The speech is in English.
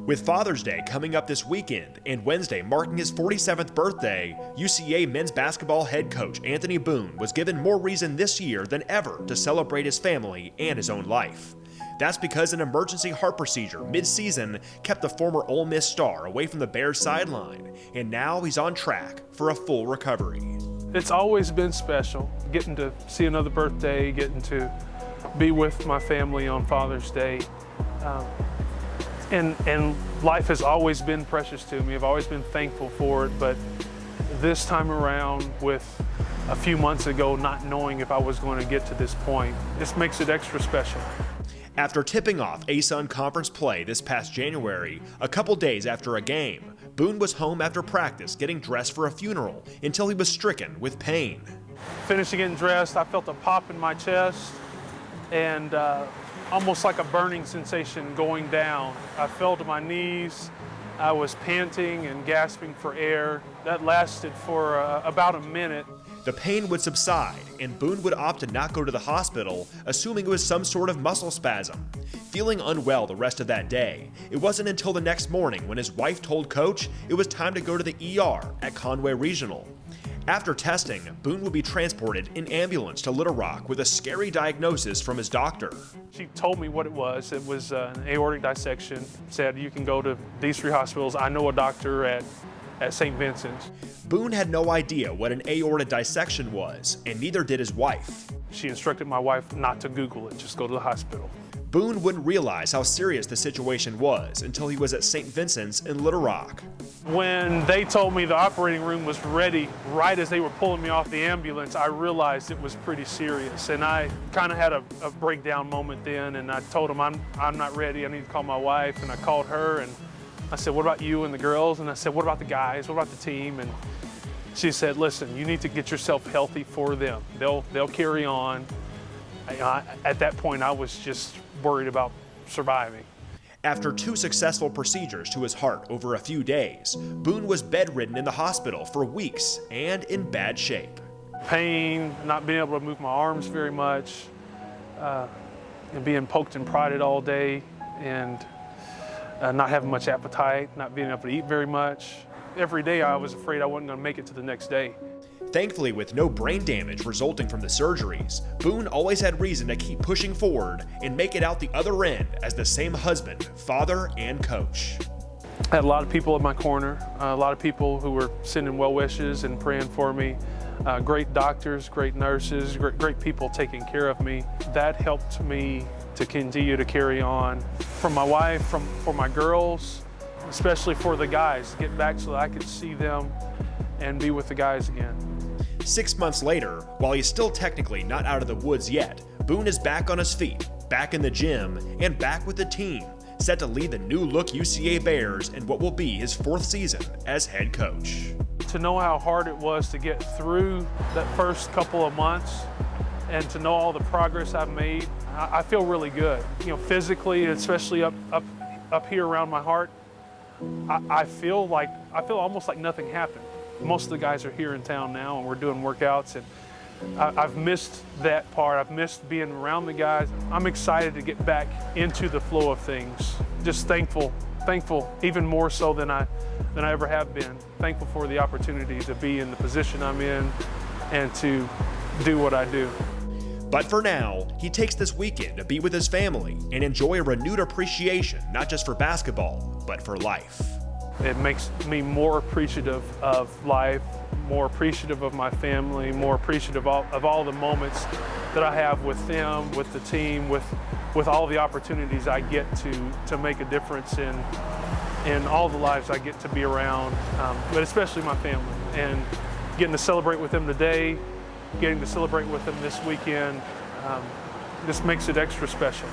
With Father's Day coming up this weekend and Wednesday marking his 47th birthday, UCA men's basketball head coach Anthony Boone was given more reason this year than ever to celebrate his family and his own life. That's because an emergency heart procedure mid-season kept the former Ole Miss star away from the Bears sideline, and now he's on track for a full recovery. It's always been special, getting to see another birthday, getting to be with my family on Father's Day. And life has always been precious to me. I've always been thankful for it, but this time around, with a few months ago not knowing if I was going to get to this point, this makes it extra special. After tipping off ASUN conference play this past January, a couple days after a game, Boone was home after practice getting dressed for a funeral until he was stricken with pain. Finishing getting dressed, I felt a pop in my chest and almost like a burning sensation going down. I fell to my knees. I was panting and gasping for air. That lasted for about a minute. The pain would subside, and Boone would opt to not go to the hospital, assuming it was some sort of muscle spasm. Feeling unwell the rest of that day, it wasn't until the next morning when his wife told Coach it was time to go to the ER at Conway Regional. After testing, Boone would be transported in ambulance to Little Rock with a scary diagnosis from his doctor. She told me what it was. It was an aortic dissection. Said, you can go to these 3 hospitals. I know a doctor at St. Vincent. Boone had no idea what an aortic dissection was, and neither did his wife. She instructed my wife not to Google it, just go to the hospital. Boone wouldn't realize how serious the situation was until he was at St. Vincent's in Little Rock. When they told me the operating room was ready, right as they were pulling me off the ambulance, I realized it was pretty serious. And I kind of had a breakdown moment then, and I told them I'm not ready, I need to call my wife. And I called her and I said, what about you and the girls? And I said, what about the guys? What about the team? And she said, listen, you need to get yourself healthy for them. They'll carry on. At that point, I was just worried about surviving. After 2 successful procedures to his heart over a few days, Boone was bedridden in the hospital for weeks and in bad shape. Pain, not being able to move my arms very much, and being poked and prodded all day, and not having much appetite, not being able to eat very much. Every day I was afraid I wasn't going to make it to the next day. Thankfully, with no brain damage resulting from the surgeries, Boone always had reason to keep pushing forward and make it out the other end as the same husband, father, and coach. I had a lot of people in my corner, a lot of people who were sending well wishes and praying for me. Great doctors, great nurses, great people taking care of me. That helped me to continue to carry on. For my wife, for my girls, especially for the guys, get back so that I could see them and be with the guys again. 6 months later, while he's still technically not out of the woods yet, Boone is back on his feet, back in the gym, and back with the team, set to lead the new-look UCA Bears in what will be his 4th season as head coach. To know how hard it was to get through that first couple of months and to know all the progress I've made, I feel really good. You know, physically, especially up here around my heart, I feel almost like nothing happened. Most of the guys are here in town now and we're doing workouts, and I've missed that part. I've missed being around the guys. I'm excited to get back into the flow of things. Just thankful even more so than I ever have been. Thankful for the opportunity to be in the position I'm in and to do what I do. But for now, he takes this weekend to be with his family and enjoy a renewed appreciation, not just for basketball, but for life. It makes me more appreciative of life, more appreciative of my family, more appreciative of all the moments that I have with them, with the team, with all the opportunities I get to make a difference in all the lives I get to be around, but especially my family. And getting to celebrate with them today, getting to celebrate with them this weekend, just makes it extra special.